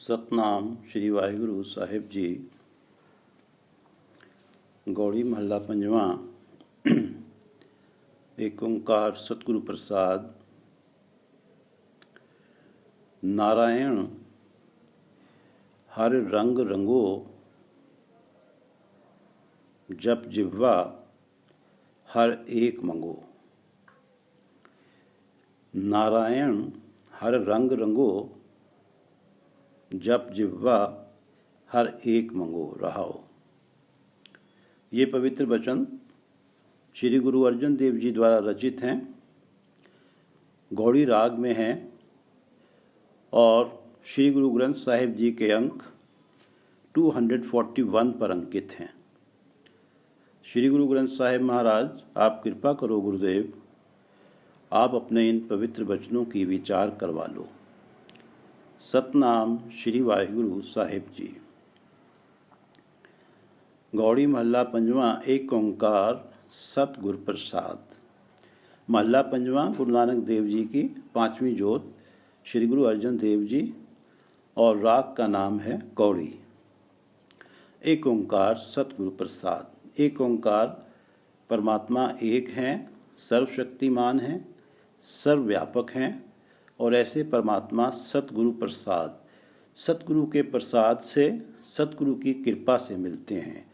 सतनाम श्री वाहिगुरु साहिब जी। गौड़ी महला पंजवा। एक ओंकार सतगुरु प्रसाद। नारायण हर रंग रंगो, जप जिह्वा हर एक मंगो। नारायण हर रंग रंगो, जप जिह्वा हर एक मंगो। रहाओ। ये पवित्र वचन श्री गुरु अर्जन देव जी द्वारा रचित हैं, गौड़ी राग में हैं और श्री गुरु ग्रंथ साहिब जी के अंक 241 पर अंकित हैं। श्री गुरु ग्रंथ साहिब महाराज, आप कृपा करो गुरुदेव, आप अपने इन पवित्र वचनों की विचार करवा लो। सतनाम श्री वाहिगुरु साहिब जी। गौड़ी महला पंजवा। एक ओंकार सतगुरु प्रसाद। महला पंजवा गुरु नानक देव जी की पांचवी जोत, श्री गुरु अर्जन देव जी, और राग का नाम है गौड़ी। एक ओंकार सतगुरु प्रसाद। एक ओंकार परमात्मा एक हैं, सर्वशक्तिमान हैं, सर्वव्यापक हैं, और ऐसे परमात्मा सतगुरु प्रसाद, सतगुरु के प्रसाद से, सतगुरु की कृपा से मिलते हैं।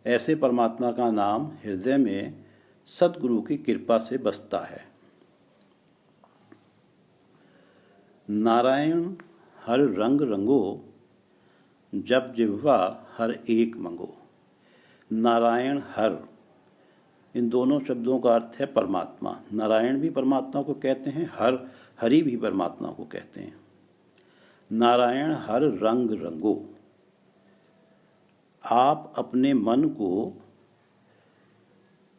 ऐसे परमात्मा का नाम हृदय में सतगुरु की कृपा से बसता है। नारायण हर रंग रंगो, जप जिह्वा हर एक मंगो। नारायण हर, इन दोनों शब्दों का अर्थ है परमात्मा। नारायण भी परमात्मा को कहते हैं, हरि भी परमात्मा को कहते हैं। नारायण हर रंग रंगो, आप अपने मन को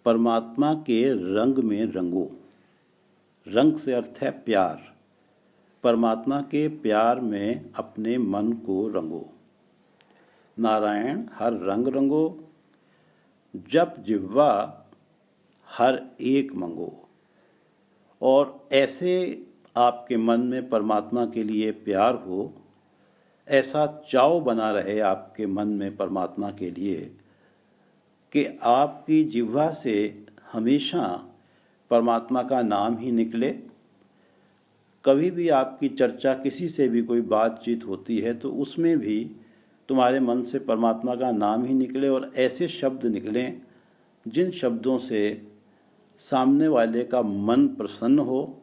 परमात्मा के रंग में रंगो। रंग से अर्थ है प्यार। परमात्मा के प्यार में अपने मन को रंगो। नारायण हर रंग रंगो, जप जिह्वा हर एक मंगो। और ऐसे आपके मन में परमात्मा के लिए प्यार हो, ऐसा चाव बना रहे आपके मन में परमात्मा के लिए कि आपकी जिह्वा से हमेशा परमात्मा का नाम ही निकले। कभी भी आपकी चर्चा, किसी से भी कोई बातचीत होती है तो उसमें भी तुम्हारे मन से परमात्मा का नाम ही निकले, और ऐसे शब्द निकलें जिन शब्दों से सामने वाले का मन प्रसन्न हो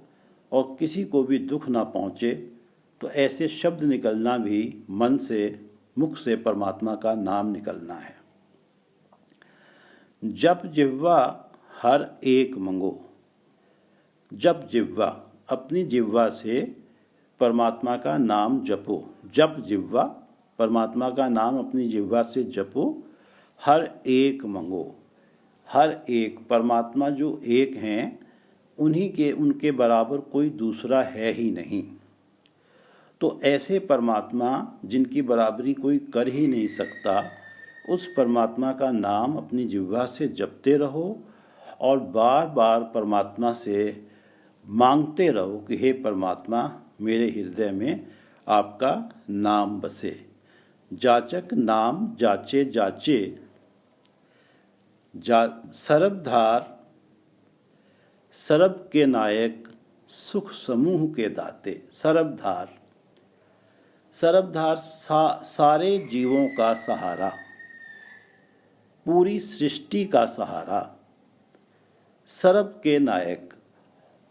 और किसी को भी दुख ना पहुँचे। तो ऐसे शब्द निकलना भी मन से, मुख से परमात्मा का नाम निकलना है। जप जिह्वा हर एक मंगो। जप जिह्वा, अपनी जिह्वा से परमात्मा का नाम जपो। जप जिह्वा, परमात्मा का नाम अपनी जिह्वा से जपो। हर एक मंगो। हर एक, परमात्मा जो एक हैं, उनके बराबर कोई दूसरा है ही नहीं। तो ऐसे परमात्मा जिनकी बराबरी कोई कर ही नहीं सकता, उस परमात्मा का नाम अपनी जिह्वा से जपते रहो और बार बार परमात्मा से मांगते रहो कि हे परमात्मा, मेरे हृदय में आपका नाम बसे। जाचक नाम जाचे जाचे, सरबधार सरब के नायक, सुख समूह के दाते। सरबधार, सरबधार सारे जीवों का सहारा, पूरी सृष्टि का सहारा। सरब के नायक,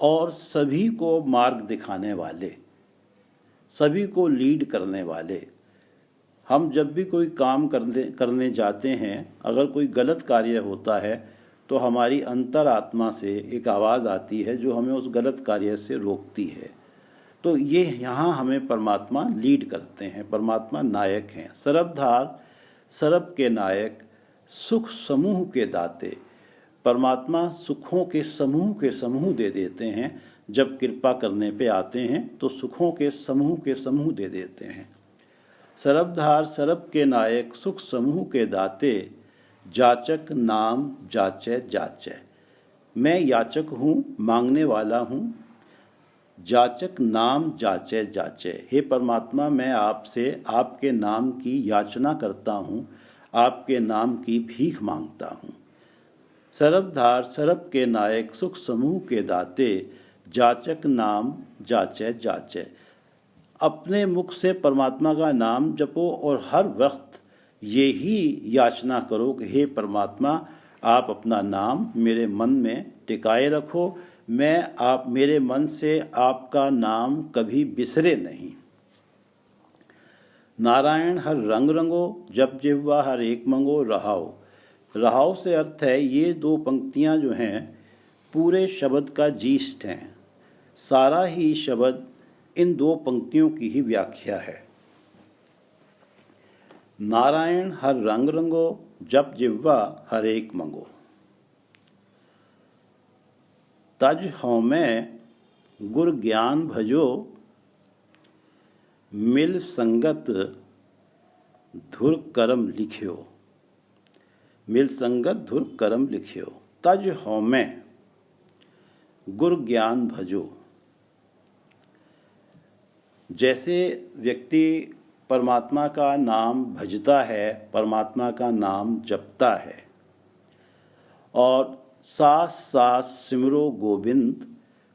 और सभी को मार्ग दिखाने वाले, सभी को लीड करने वाले। हम जब भी कोई काम करने जाते हैं, अगर कोई गलत कार्य होता है तो हमारी अंतरात्मा से एक आवाज़ आती है जो हमें उस गलत कार्य से रोकती है। तो ये यहाँ हमें परमात्मा लीड करते हैं, परमात्मा नायक हैं। सरबधार सरब के नायक, सुख समूह के दाते। परमात्मा सुखों के समूह दे देते हैं। जब कृपा करने पे आते हैं तो सुखों के समूह दे देते हैं। सरबधार सरब के नायक, सुख समूह के दाते। जाचक नाम जाचै जाचै। मैं याचक हूँ, मांगने वाला हूँ। जाचक नाम जाचे जाचे। हे परमात्मा, मैं आपसे आपके नाम की याचना करता हूँ, आपके नाम की भीख मांगता हूँ। सरबधार सरब के नायक, सुख समूह के दाते, जाचक नाम जाचे जाचे। अपने मुख से परमात्मा का नाम जपो और हर वक्त ये ही याचना करो कि हे परमात्मा, आप अपना नाम मेरे मन में टिकाए रखो, आप मेरे मन से आपका नाम कभी बिसरे नहीं। नारायण हर रंग रंगो, जप जिह्वा हर एक मंगो, रहाओ। रहाओ से अर्थ है, ये दो पंक्तियां जो हैं पूरे शब्द का जीस्ट हैं। सारा ही शब्द इन दो पंक्तियों की ही व्याख्या है। नारायण हर रंग रंगो, जप जिह्वा हर एक मंगो। तज हौमै गुर ज्ञान भजो, मिल संगत धुर करम लिख्यो। मिल संगत धुर करम लिख्यो। तज हौमै गुर ज्ञान भजो। जैसे व्यक्ति परमात्मा का नाम भजता है, परमात्मा का नाम जपता है, और सास सास सिमरो गोविंद,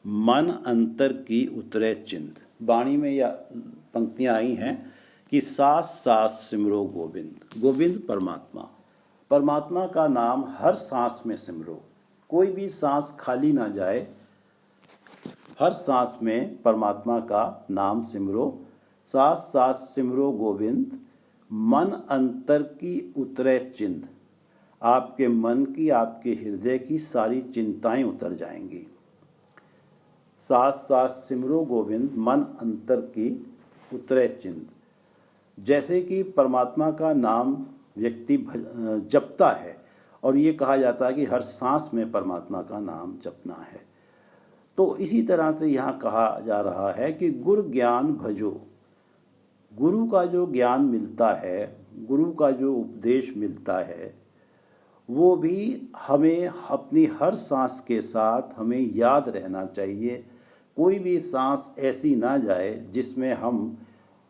मन अंतर की उतरे चिंत। वाणी में यह पंक्तियाँ आई हैं कि सास सास सिमरो गोविंद। गोविंद परमात्मा, परमात्मा का नाम हर सांस में सिमरो। कोई भी सांस खाली ना जाए, हर सांस में परमात्मा का नाम सिमरो। सास सास सिमरो गोविंद, मन अंतर की उतरे चिंत। आपके मन की, आपके हृदय की सारी चिंताएं उतर जाएंगी। सास सास सिमरो गोविंद, मन अंतर की उतरे चिंत। जैसे कि परमात्मा का नाम व्यक्ति जपता है, और ये कहा जाता है कि हर सांस में परमात्मा का नाम जपना है, तो इसी तरह से यहाँ कहा जा रहा है कि गुरु ज्ञान भजो। गुरु का जो ज्ञान मिलता है, गुरु का जो उपदेश मिलता है, वो भी हमें अपनी हर सांस के साथ हमें याद रहना चाहिए। कोई भी सांस ऐसी ना जाए जिसमें हम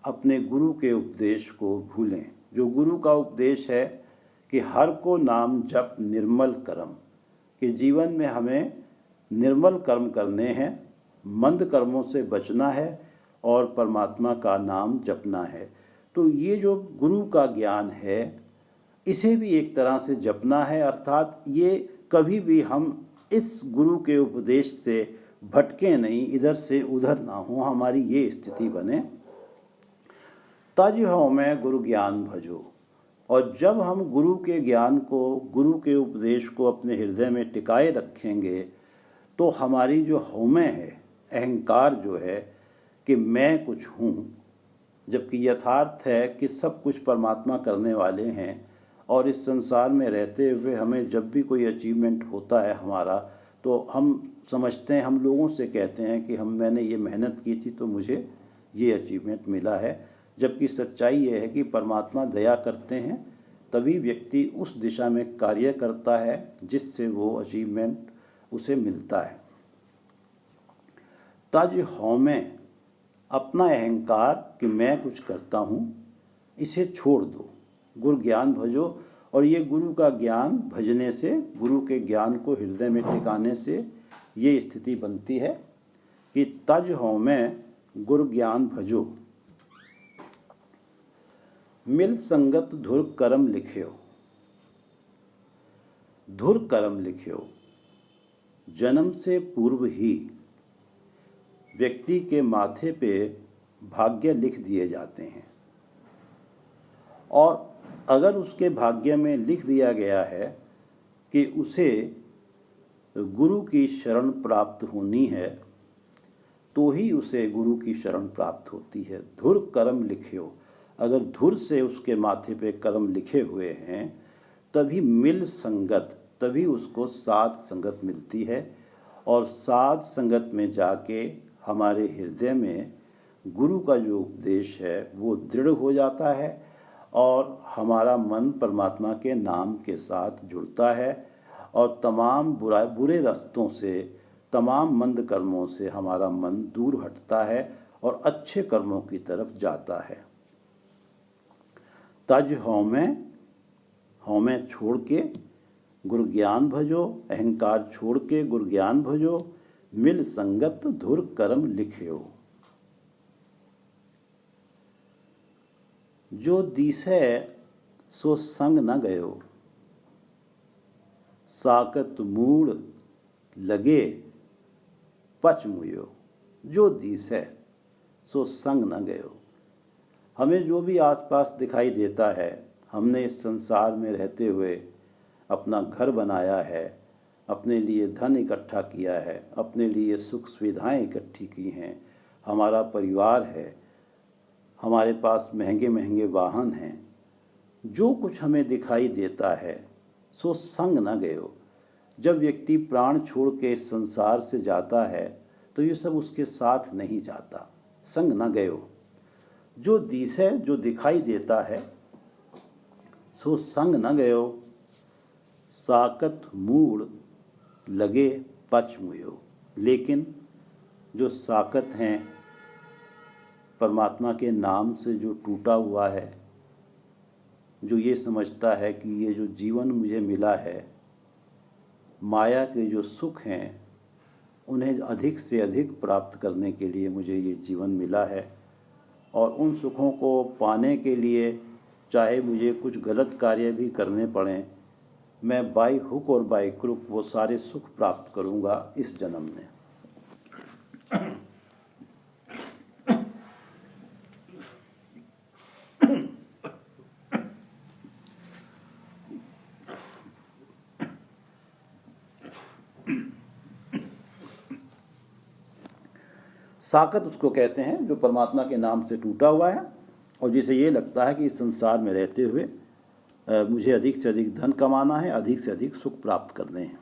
अपने गुरु के उपदेश को भूलें। जो गुरु का उपदेश है कि हर को नाम जप निर्मल कर्म, कि जीवन में हमें निर्मल कर्म करने हैं, मंद कर्मों से बचना है और परमात्मा का नाम जपना है। तो ये जो गुरु का ज्ञान है, इसे भी एक तरह से जपना है, अर्थात ये कभी भी हम इस गुरु के उपदेश से भटके नहीं, इधर से उधर ना हो, हमारी ये स्थिति बने। तज हौमै गुरु ज्ञान भजो। और जब हम गुरु के ज्ञान को, गुरु के उपदेश को अपने हृदय में टिकाए रखेंगे, तो हमारी जो हौमै है, अहंकार जो है कि मैं कुछ हूँ, जबकि यथार्थ है कि सब कुछ परमात्मा करने वाले हैं, और इस संसार में रहते हुए हमें जब भी कोई अचीवमेंट होता है हमारा, तो हम समझते हैं, हम लोगों से कहते हैं कि मैंने ये मेहनत की थी तो मुझे ये अचीवमेंट मिला है। जबकि सच्चाई ये है कि परमात्मा दया करते हैं, तभी व्यक्ति उस दिशा में कार्य करता है जिससे वो अचीवमेंट उसे मिलता है। तज हौमै, अपना अहंकार कि मैं कुछ करता हूँ, इसे छोड़ दो, गुरु ज्ञान भजो। और ये गुरु का ज्ञान भजने से, गुरु के ज्ञान को हृदय में टिकाने से ये स्थिति बनती है कि तज हौमै गुरु ज्ञान भजो, मिल संगत धुर करम लिख्यो। धुर करम लिख्यो, जन्म से पूर्व ही व्यक्ति के माथे पे भाग्य लिख दिए जाते हैं, और अगर उसके भाग्य में लिख दिया गया है कि उसे गुरु की शरण प्राप्त होनी है, तो ही उसे गुरु की शरण प्राप्त होती है। धुर कर्म लिख्यो, अगर धुर से उसके माथे पे कर्म लिखे हुए हैं, तभी मिल संगत, तभी उसको साध संगत मिलती है, और साध संगत में जाके हमारे हृदय में गुरु का जो उपदेश है वो दृढ़ हो जाता है, और हमारा मन परमात्मा के नाम के साथ जुड़ता है, और तमाम बुरे रास्तों से तमाम मंद कर्मों से हमारा मन दूर हटता है और अच्छे कर्मों की तरफ जाता है। तज हौमें छोड़ के गुरु ज्ञान भजो, अहंकार छोड़ के गुरु ज्ञान भजो, मिल संगत धुर कर्म लिख्यो। जो दिसै सो संग न गयो, साकत मूड़ लगे पच मुयो। जो दिसै सो संग न गयो। हमें जो भी आसपास दिखाई देता है, हमने इस संसार में रहते हुए अपना घर बनाया है, अपने लिए धन इकट्ठा किया है, अपने लिए सुख सुविधाएं इकट्ठी की हैं, हमारा परिवार है, हमारे पास महंगे महंगे वाहन हैं। जो कुछ हमें दिखाई देता है सो संग न गयो। जब व्यक्ति प्राण छोड़ के इस संसार से जाता है तो ये सब उसके साथ नहीं जाता, संग न गयो। जो दिसै, जो दिखाई देता है, सो संग न गयो, साकत मूड़ लगे पच मुयो। लेकिन जो साकत हैं, परमात्मा के नाम से जो टूटा हुआ है, जो ये समझता है कि ये जो जीवन मुझे मिला है, माया के जो सुख हैं उन्हें अधिक से अधिक प्राप्त करने के लिए मुझे ये जीवन मिला है, और उन सुखों को पाने के लिए चाहे मुझे कुछ गलत कार्य भी करने पड़ें, मैं बाई हुक और बाई क्रुक वो सारे सुख प्राप्त करूँगा इस जन्म में। साकत उसको कहते हैं जो परमात्मा के नाम से टूटा हुआ है और जिसे ये लगता है कि इस संसार में रहते हुए मुझे अधिक से अधिक धन कमाना है, अधिक से अधिक सुख प्राप्त करने हैं।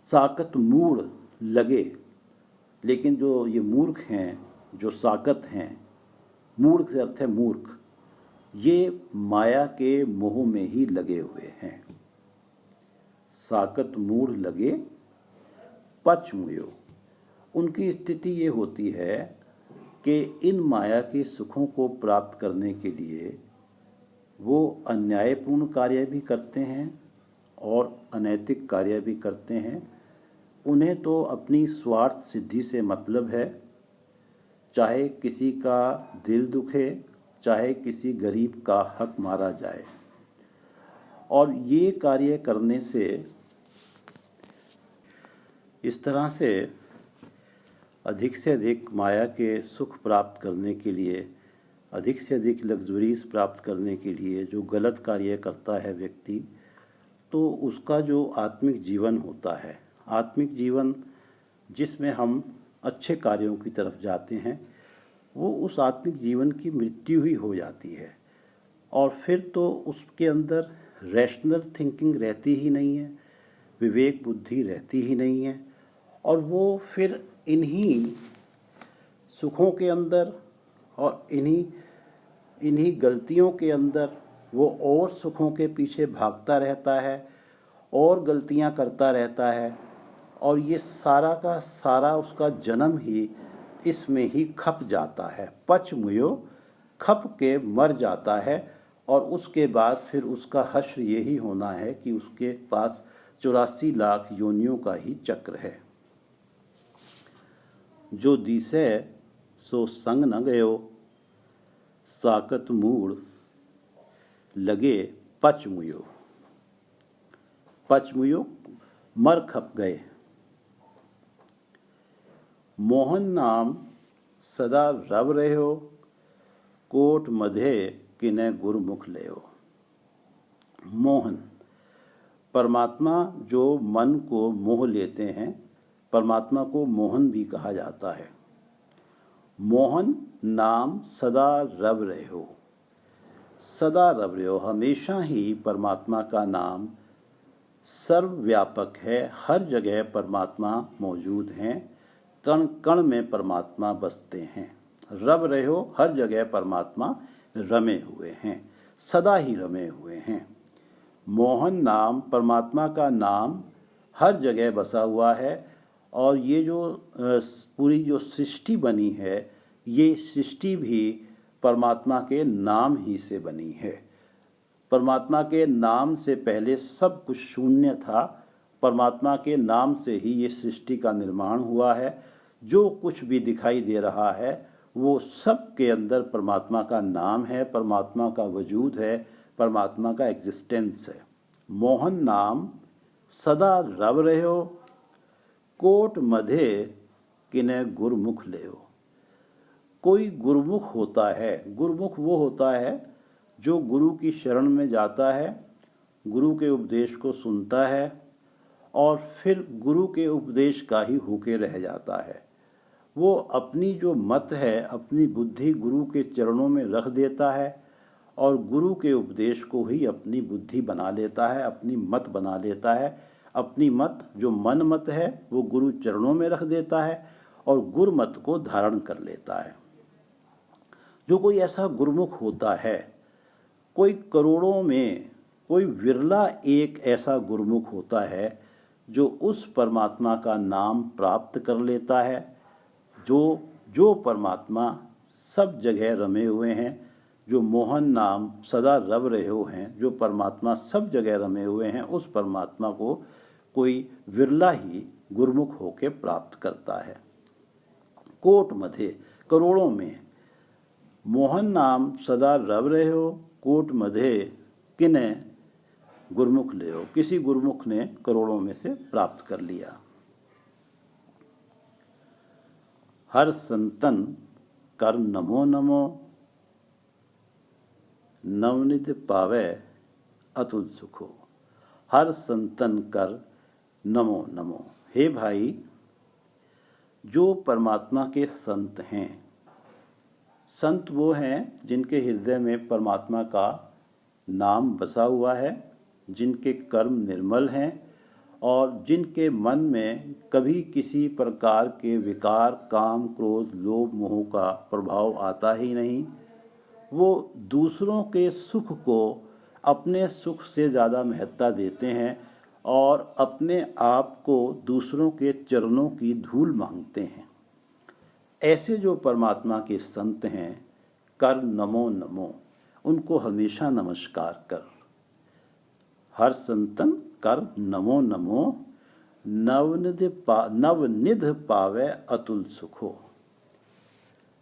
साकत मूढ़ लगे, लेकिन जो ये मूर्ख हैं, जो साकत हैं, मूर्ख से अर्थ है मूर्ख, ये माया के मोह में ही लगे हुए हैं। साकत मूढ़ लगे पच मुयो। उनकी स्थिति ये होती है कि इन माया के सुखों को प्राप्त करने के लिए वो अन्यायपूर्ण कार्य भी करते हैं और अनैतिक कार्य भी करते हैं। उन्हें तो अपनी स्वार्थ सिद्धि से मतलब है, चाहे किसी का दिल दुखे, चाहे किसी गरीब का हक मारा जाए। और ये कार्य करने से, इस तरह से अधिक से अधिक माया के सुख प्राप्त करने के लिए, अधिक से अधिक लग्जरीज प्राप्त करने के लिए जो गलत कार्य करता है व्यक्ति, तो उसका जो आत्मिक जीवन होता है, आत्मिक जीवन जिसमें हम अच्छे कार्यों की तरफ जाते हैं, वो उस आत्मिक जीवन की मृत्यु ही हो जाती है। और फिर तो उसके अंदर रैशनल थिंकिंग रहती ही नहीं है, विवेक बुद्धि रहती ही नहीं है, और वो फिर इन्हीं सुखों के अंदर और इन्हीं गलतियों के अंदर वो और सुखों के पीछे भागता रहता है और गलतियां करता रहता है, और ये सारा का सारा उसका जन्म ही इसमें ही खप जाता है। पच मुयो, खप के मर जाता है, और उसके बाद फिर उसका हश्र यही होना है कि उसके पास 84 लाख योनियों का ही चक्र है। जो दिसै सो संग न गयो, साकत मूढ़ लगे पच मुयो। पच मुयो मर खप गए। मोहन नाम सदा रव रहो, कोट मधे किने गुरमुख लेओ। मोहन, परमात्मा जो मन को मोह लेते हैं, परमात्मा को मोहन भी कहा जाता है। मोहन नाम सदा रव रहो, सदा रव रहो, हमेशा ही परमात्मा का नाम सर्वव्यापक है, हर जगह परमात्मा मौजूद हैं, कण कण में परमात्मा बसते हैं। रव रहो, हर जगह परमात्मा रमे हुए हैं, सदा ही रमे हुए हैं। मोहन नाम, परमात्मा का नाम हर जगह बसा हुआ है। और ये जो पूरी जो सृष्टि बनी है, ये सृष्टि भी परमात्मा के नाम ही से बनी है। परमात्मा के नाम से पहले सब कुछ शून्य था। परमात्मा के नाम से ही ये सृष्टि का निर्माण हुआ है। जो कुछ भी दिखाई दे रहा है वो सब के अंदर परमात्मा का नाम है, परमात्मा का वजूद है, परमात्मा का एग्जिस्टेंस है। मोहन नाम सदा रव रहो, कोट मधे किने गुरमुख लेओ। कोई गुरुमुख होता है, गुरुमुख वो होता है जो गुरु की शरण में जाता है, गुरु के उपदेश को सुनता है और फिर गुरु के उपदेश का ही होके रह जाता है। वो अपनी जो मत है, अपनी बुद्धि गुरु के चरणों में रख देता है और गुरु के उपदेश को ही अपनी बुद्धि बना लेता है, अपनी मत बना लेता है। अपनी मत जो मन मत है वो गुरु चरणों में रख देता है और गुरुमत को धारण कर लेता है। जो कोई ऐसा गुरुमुख होता है, कोई करोड़ों में कोई विरला एक ऐसा गुरुमुख होता है जो उस परमात्मा का नाम प्राप्त कर लेता है। जो परमात्मा सब जगह रमे हुए हैं, जो मोहन नाम सदा रव रहे हैं, जो परमात्मा सब जगह रमे हुए हैं, उस परमात्मा को कोई विरला ही गुरुमुख होके प्राप्त करता है। कोट मधे करोड़ों में, मोहन नाम सदा रव रहे हो, कोट मधे किने गुरुमुख ले हो। किसी गुरुमुख ने करोड़ों में से प्राप्त कर लिया। हर संतन कर नमो नमो, नवनिध पावे अतुल सुखो। हर संतन कर नमो नमो। हे भाई, जो परमात्मा के संत हैं, संत वो हैं जिनके हृदय में परमात्मा का नाम बसा हुआ है, जिनके कर्म निर्मल हैं और जिनके मन में कभी किसी प्रकार के विकार, काम, क्रोध, लोभ, मोह का प्रभाव आता ही नहीं। वो दूसरों के सुख को अपने सुख से ज़्यादा महत्ता देते हैं और अपने आप को दूसरों के चरणों की धूल मांगते हैं। ऐसे जो परमात्मा के संत हैं, कर नमो नमो, उनको हमेशा नमस्कार कर। हर संतन कर नमो नमो, नवनिध पावे अतुल सुखो।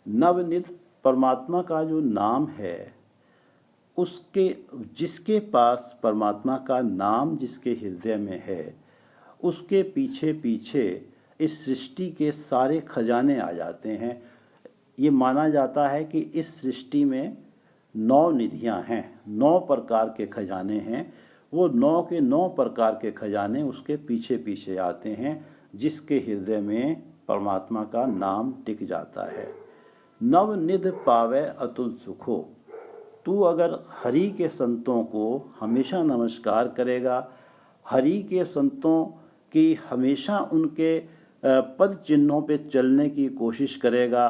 नवनिध परमात्मा का जो नाम है, उसके जिसके पास परमात्मा का नाम जिसके हृदय में है, उसके पीछे पीछे इस सृष्टि के सारे खजाने आ जाते हैं। ये माना जाता है कि इस सृष्टि में 9 निधियां हैं, 9 प्रकार के खजाने हैं। वो 9 के 9 प्रकार के खजाने उसके पीछे पीछे आते हैं, जिसके हृदय में परमात्मा का नाम टिक जाता है। नवनिध पावे अतुल सुखो। तू अगर हरि के संतों को हमेशा नमस्कार करेगा, हरि के संतों की हमेशा उनके पद चिन्हों पे चलने की कोशिश करेगा,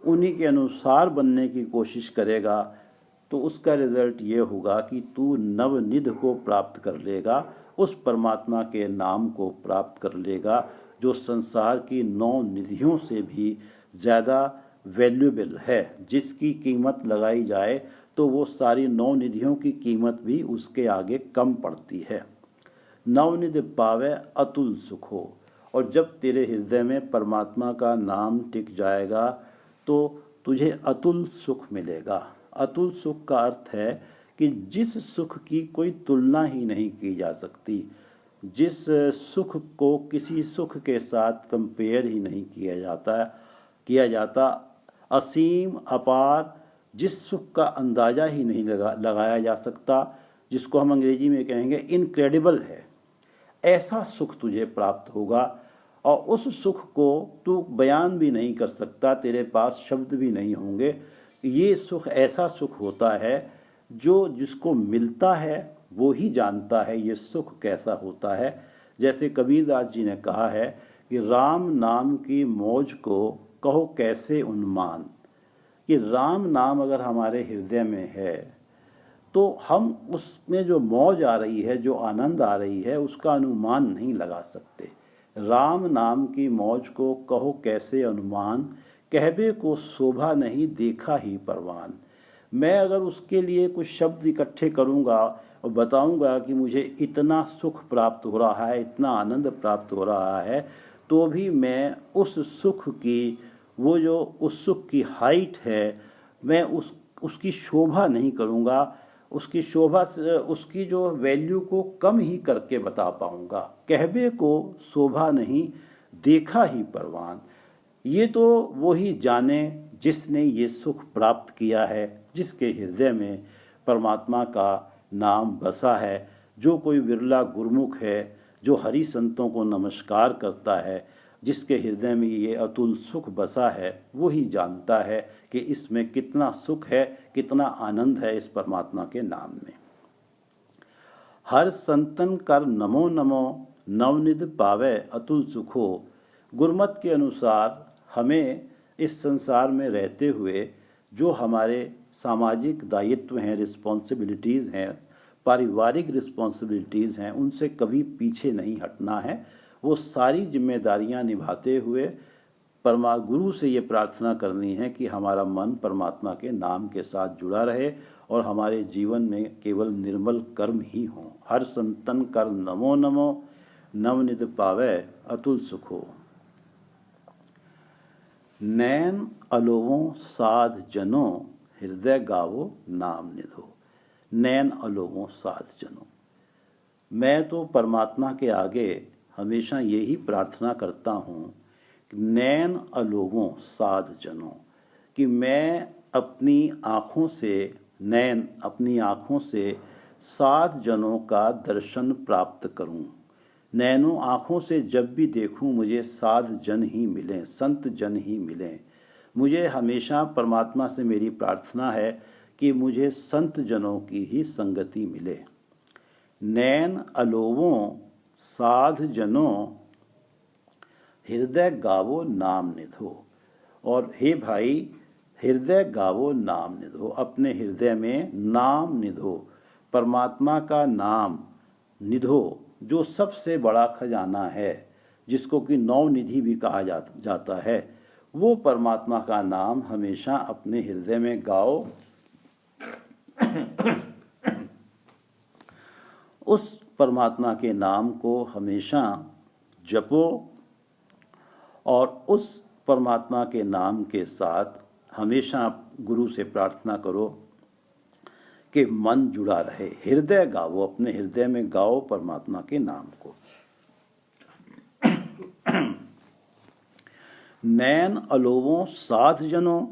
उन्हीं के अनुसार बनने की कोशिश करेगा, तो उसका रिज़ल्ट ये होगा कि तू नवनिध को प्राप्त कर लेगा, उस परमात्मा के नाम को प्राप्त कर लेगा जो संसार की 9 निधियों से भी ज़्यादा वैल्यूएबल है। जिसकी कीमत लगाई जाए तो वो सारी 9 निधियों की कीमत भी उसके आगे कम पड़ती है। नवनिध पावे अतुल सुखो। और जब तेरे हृदय में परमात्मा का नाम टिक जाएगा तो तुझे अतुल सुख मिलेगा। अतुल सुख का अर्थ है कि जिस सुख की कोई तुलना ही नहीं की जा सकती, जिस सुख को किसी सुख के साथ कंपेयर ही नहीं किया जाता, असीम अपार, जिस सुख का अंदाज़ा ही नहीं लगाया जा सकता, जिसको हम अंग्रेजी में कहेंगे इनक्रेडिबल है, ऐसा सुख तुझे प्राप्त होगा। और उस सुख को तू बयान भी नहीं कर सकता, तेरे पास शब्द भी नहीं होंगे। ये सुख ऐसा सुख होता है जो जिसको मिलता है वो ही जानता है ये सुख कैसा होता है। जैसे कबीरदास जी ने कहा है कि राम नाम की मौज को कहो कैसे उन्मान, कि राम नाम अगर हमारे हृदय में है तो हम उसमें जो मौज आ रही है, जो आनंद आ रही है, उसका अनुमान नहीं लगा सकते। राम नाम की मौज को कहो कैसे अनुमान, कहबे को शोभा नहीं देखा ही परवान। मैं अगर उसके लिए कुछ शब्द इकट्ठे करूँगा और बताऊँगा कि मुझे इतना सुख प्राप्त हो रहा है, इतना आनंद प्राप्त हो रहा है, तो भी मैं उस सुख की, वो जो उस सुख की हाइट है, मैं उसकी शोभा नहीं करूँगा, उसकी शोभा से उसकी जो वैल्यू को कम ही करके बता पाऊँगा। कहबे को शोभा नहीं देखा ही परवान। ये तो वो ही जाने जिसने ये सुख प्राप्त किया है, जिसके हृदय में परमात्मा का नाम बसा है। जो कोई विरला गुरमुख है, जो हरि संतों को नमस्कार करता है, जिसके हृदय में ये अतुल सुख बसा है, वो ही जानता है कि इसमें कितना सुख है, कितना आनंद है इस परमात्मा के नाम में। हर संतन कर नमो नमो, नवनिध पावे अतुल सुखो। गुरमत के अनुसार हमें इस संसार में रहते हुए जो हमारे सामाजिक दायित्व हैं, रिस्पॉन्सिबिलिटीज़ हैं, पारिवारिक रिस्पॉन्सिबिलिटीज़ हैं, उनसे कभी पीछे नहीं हटना है। वो सारी जिम्मेदारियां निभाते हुए गुरु से ये प्रार्थना करनी है कि हमारा मन परमात्मा के नाम के साथ जुड़ा रहे और हमारे जीवन में केवल निर्मल कर्म ही हों। हर संतन कर नमो नमो, नवनिध पावे अतुल सुखो। नैन अलोवों साध जनों, हृदय गावो नाम निधो। नैन अलोवों साध जनों, मैं तो परमात्मा के आगे हमेशा यही प्रार्थना करता हूँ, नैन अलोवों साध जनों, कि मैं अपनी आँखों से, नैन अपनी आँखों से साध जनों का दर्शन प्राप्त करूँ। नैनों आँखों से जब भी देखूं मुझे साध जन ही मिलें, संत जन ही मिलें। मुझे हमेशा परमात्मा से मेरी प्रार्थना है कि मुझे संत जनों की ही संगति मिले। नैन अलोवों साध जनों, हृदय गावो नाम निधो। और हे भाई, हृदय गावो नाम निधो, अपने हृदय में नाम निधो, परमात्मा का नाम निधो, जो सबसे बड़ा खजाना है, जिसको कि नवनिधि भी कहा जाता है, वो परमात्मा का नाम हमेशा अपने हृदय में गाओ। उस परमात्मा के नाम को हमेशा जपो और उस परमात्मा के नाम के साथ हमेशा गुरु से प्रार्थना करो कि मन जुड़ा रहे। हृदय गाओ, अपने हृदय में गाओ परमात्मा के नाम को। नैन अलोवों साध जनों,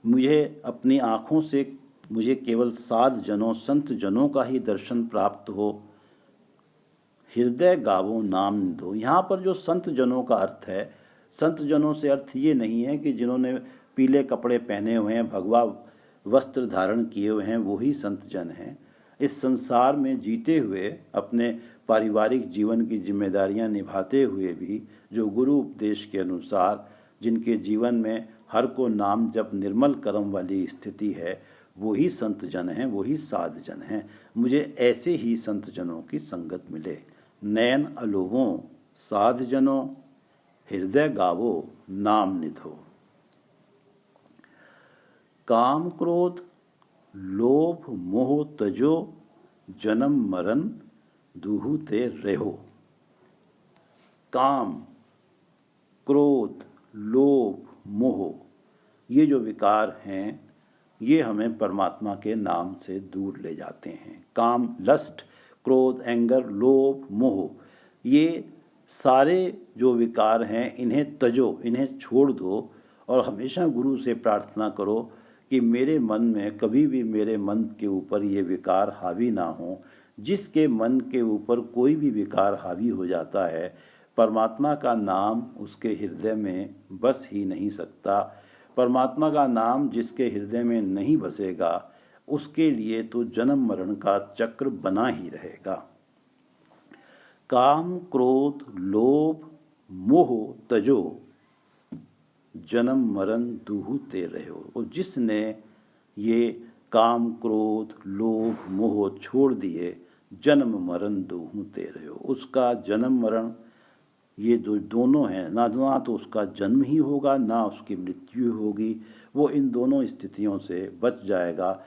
मुझे अपनी आँखों से मुझे केवल साध जनों, संत जनों का ही दर्शन प्राप्त हो। हृदय गावो नाम निधो, यहाँ पर जो संत जनों का अर्थ है, संत जनों से अर्थ ये नहीं है कि जिन्होंने पीले कपड़े पहने हुए हैं, भगवा वस्त्र धारण किए हुए हैं, वो ही संत जन हैं। इस संसार में जीते हुए अपने पारिवारिक जीवन की जिम्मेदारियां निभाते हुए भी जो गुरु उपदेश के अनुसार जिनके जीवन में हर को नाम जप निर्मल कर्म वाली स्थिति है, वो ही संत जन हैं, वो ही साध जन हैं। मुझे ऐसे ही संत जनों की संगत मिले। नैन अलोवों साध जनों, हृदय गावो नाम निधो। काम क्रोध लोभ मोह तजो, जन्म मरण दुहु ते रहो। काम, क्रोध, लोभ, मोह, ये जो विकार हैं, ये हमें परमात्मा के नाम से दूर ले जाते हैं। काम, लस्ट, क्रोध, एंगर, लोभ, मोह, ये सारे जो विकार हैं, इन्हें तजो, इन्हें छोड़ दो और हमेशा गुरु से प्रार्थना करो कि मेरे मन में कभी भी, मेरे मन के ऊपर ये विकार हावी ना हो। जिसके मन के ऊपर कोई भी विकार हावी हो जाता है, परमात्मा का नाम उसके हृदय में बस ही नहीं सकता। परमात्मा का नाम जिसके हृदय में नहीं बसेगा, उसके लिए तो जन्म मरण का चक्र बना ही रहेगा। काम क्रोध लोभ मोह तजो, जन्म मरण दुहु ते रहो। और जिसने ये काम क्रोध लोभ मोह छोड़ दिए, जन्म मरण दूहू तेरे हो। उसका जन्म मरण ये जो दोनों हैं, ना तो उसका जन्म ही होगा ना उसकी मृत्यु होगी, वो इन दोनों स्थितियों से बच जाएगा।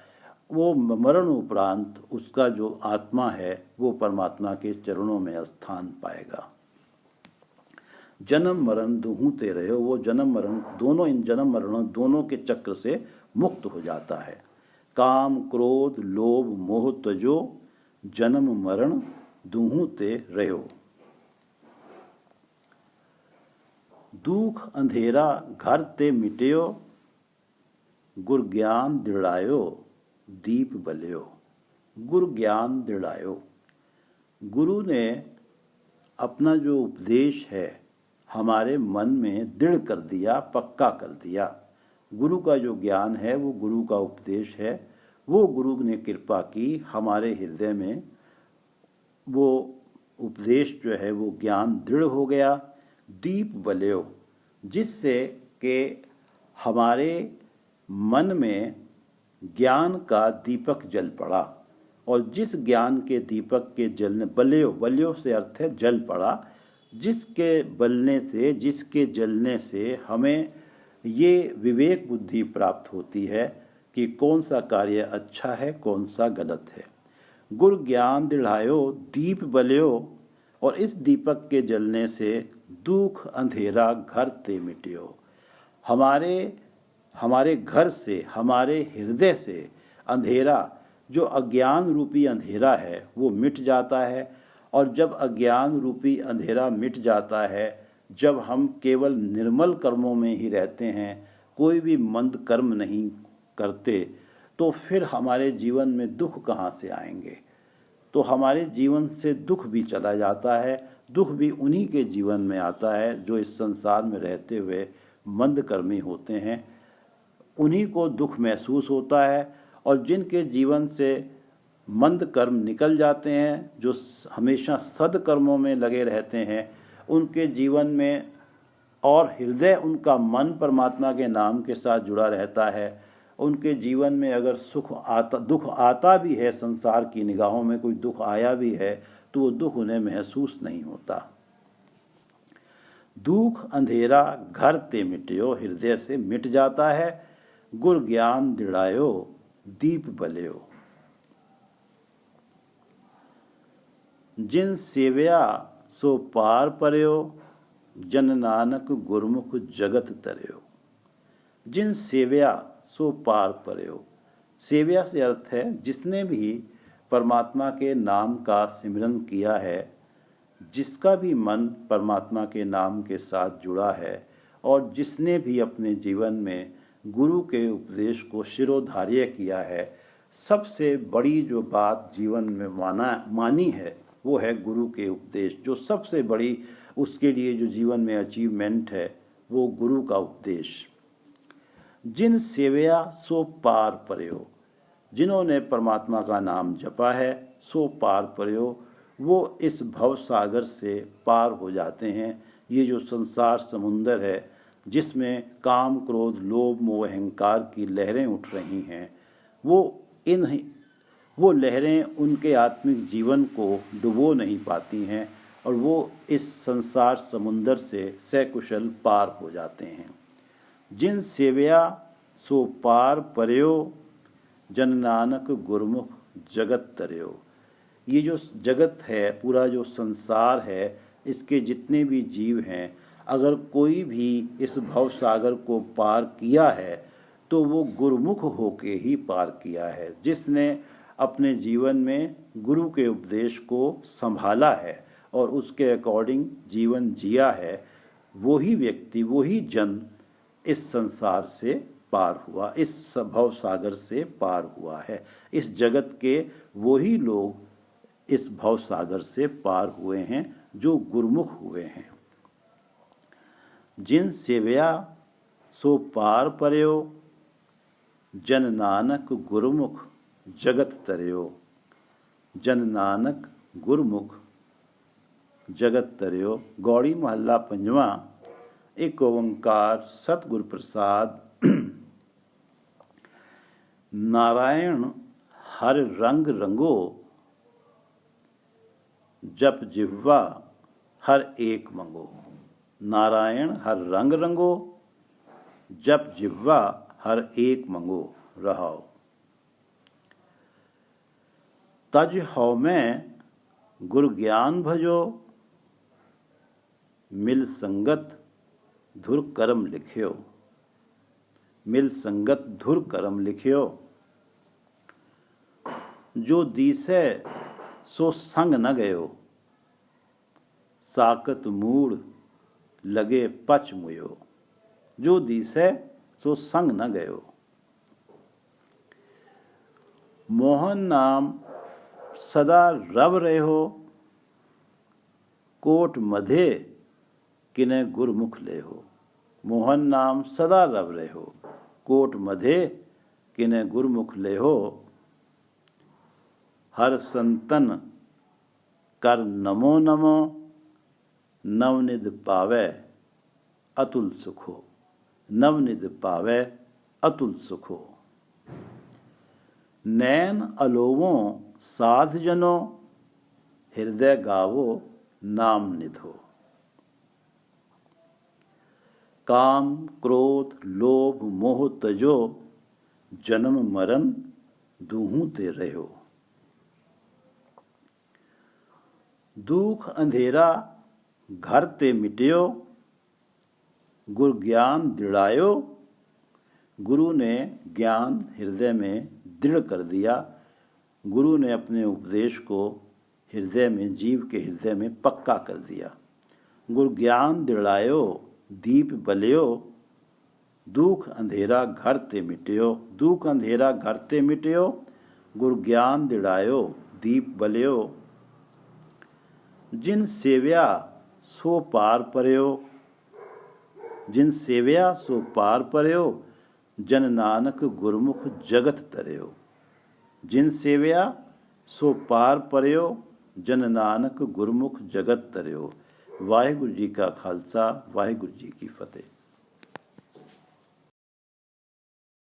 वो मरण उपरांत उसका जो आत्मा है वो परमात्मा के चरणों में स्थान पाएगा। जन्म मरण दूहू तेरे हो, वो जन्म मरण दोनों, इन जन्म मरणों दोनों के चक्र से मुक्त हो जाता है। काम क्रोध लोभ मोह त्यजो, जन्म मरण दूहू ते रहो। दुख अंधेरा घर ते मिट्यो, गुर ज्ञान दृढ़ायो दीप बल्यो। गुरु ज्ञान दृढ़ायो, गुरु ने अपना जो उपदेश है हमारे मन में दृढ़ कर दिया, पक्का कर दिया। गुरु का जो ज्ञान है, वो गुरु का उपदेश है, वो गुरु ने कृपा की हमारे हृदय में, वो उपदेश जो है वो ज्ञान दृढ़ हो गया। दीप बल्यो, जिससे कि हमारे मन में ज्ञान का दीपक जल पड़ा, और जिस ज्ञान के दीपक के जलने, बल्यो, बल्यो से अर्थ है जल पड़ा, जिसके बलने से, जिसके जलने से हमें ये विवेक बुद्धि प्राप्त होती है कि कौन सा कार्य अच्छा है कौन सा गलत है। गुर ज्ञान दृढ़ायो दीप बल्यो, और इस दीपक के जलने से दुख अंधेरा घर ते मिट्यो। हमारे घर से, हमारे हृदय से अंधेरा, जो अज्ञान रूपी अंधेरा है वो मिट जाता है। और जब अज्ञान रूपी अंधेरा मिट जाता है, जब हम केवल निर्मल कर्मों में ही रहते हैं, कोई भी मंद कर्म नहीं करते, तो फिर हमारे जीवन में दुख कहाँ से आएंगे। तो हमारे जीवन से दुख भी चला जाता है। दुख भी उन्हीं के जीवन में आता है जो इस संसार में रहते हुए मंद कर्मी होते हैं, उन्हीं को दुख महसूस होता है। और जिनके जीवन से मंद कर्म निकल जाते हैं, जो हमेशा सदकर्मों में लगे रहते हैं, उनके जीवन में और हृदय, उनका मन परमात्मा के नाम के साथ जुड़ा रहता है। उनके जीवन में अगर दुख आता भी है, संसार की निगाहों में कोई दुख आया भी है, तो वो दुख उन्हें महसूस नहीं होता। दुख अंधेरा घर ते मिट्यो, हृदय से मिट जाता है। गुर ज्ञान दृढ़ायो दीप बल्यो। जिन सेव्या सो पार पर्यो, जन नानक गुरमुख जगत तरयो। जिन सेव्या सो पार पर्यो, सेव्या से अर्थ है जिसने भी परमात्मा के नाम का सिमरन किया है, जिसका भी मन परमात्मा के नाम के साथ जुड़ा है, और जिसने भी अपने जीवन में गुरु के उपदेश को शिरोधार्य किया है, सबसे बड़ी जो बात जीवन में मानी है वो है गुरु के उपदेश। जो सबसे बड़ी उसके लिए जो जीवन में अचीवमेंट है वो गुरु का उपदेश। जिन सेव्या सो पार पर्यो, जिन्होंने परमात्मा का नाम जपा है, सो पार पर्यो, वो इस भव सागर से पार हो जाते हैं। ये जो संसार समुंदर है जिसमें काम क्रोध लोभ मोह अहंकार की लहरें उठ रही हैं, वो लहरें उनके आत्मिक जीवन को डुबो नहीं पाती हैं, और वो इस संसार समुंदर से सकुशल पार हो जाते हैं। जिन सेव्या सो पार पर्यो, जन नानक गुरमुख जगत तरयो। ये जो जगत है, पूरा जो संसार है, इसके जितने भी जीव हैं, अगर कोई भी इस भव सागर को पार किया है तो वो गुरुमुख होके ही पार किया है। जिसने अपने जीवन में गुरु के उपदेश को संभाला है और उसके अकॉर्डिंग जीवन जिया है, वही व्यक्ति, वही जन इस संसार से पार हुआ, इस भव सागर से पार हुआ है। इस जगत के वही लोग इस भव सागर से पार हुए हैं जो गुरुमुख हुए हैं। जिन सेव्या सो पार पर्यो, जन नानक गुरुमुख जगत तरयो। जन नानक गुरुमुख जगत तरयो। गौड़ी महल्ला पंजवा। एक ओंकार सतगुर प्रसाद। नारायण हर रंग रंगो, जप जिह्वा हर एक मंगो। नारायण हर रंग रंगो, जप जिह्वा हर एक मंगो। रहाओ। तज हौ में गुर ज्ञान भजो, मिल संगत धुर करम लिख्यो। मिल संगत धुर करम लिख्यो। जो दीसै सो संग न गयो, साकत मूड़ लगे पच मुयो। जो दीसै सो संग न गयो। मोहन नाम सदा रव रहो, कोट मधे किने गुरमुख लेहो। मोहन नाम सदा रव रहो, कोट मधे किने गुरमुख लेहो। हर संतन कर नमो नमो, नवनिध पावै अतुल सुखो। नवनिध पावै अतुल सुखो। नैन अलोवों साध जनो, हृदय गावो नाम निधो। काम क्रोध लोभ मोह तजो, जन्म मरण दूहूं ते रहो। दुख अंधेरा घर ते मिटियो, गुर ज्ञान दृढ़ायो। गुरु ने ज्ञान हृदय में दृढ़ कर दिया। गुरु ने अपने उपदेश को हृदय में, जीव के हृदय में पक्का कर दिया। गुर ज्ञान दृढ़ायो दीप बलियो, दुख अंधेरा घर ते मिटियो। दुख अंधेरा घर ते मिटियो, गुर ज्ञान दृढ़ायो दीप बलियो। जिन सेव्या सो पार पर्यो, जिन सेव्या सो पार पर्यो। जन नानक गुरमुख जगत तरयो। जिन सेव्या सो पार पर्यो, जन नानक गुरमुख जगत तरयो। वाहिगुरु जी का खालसा, वाहिगुरु जी की फतेह।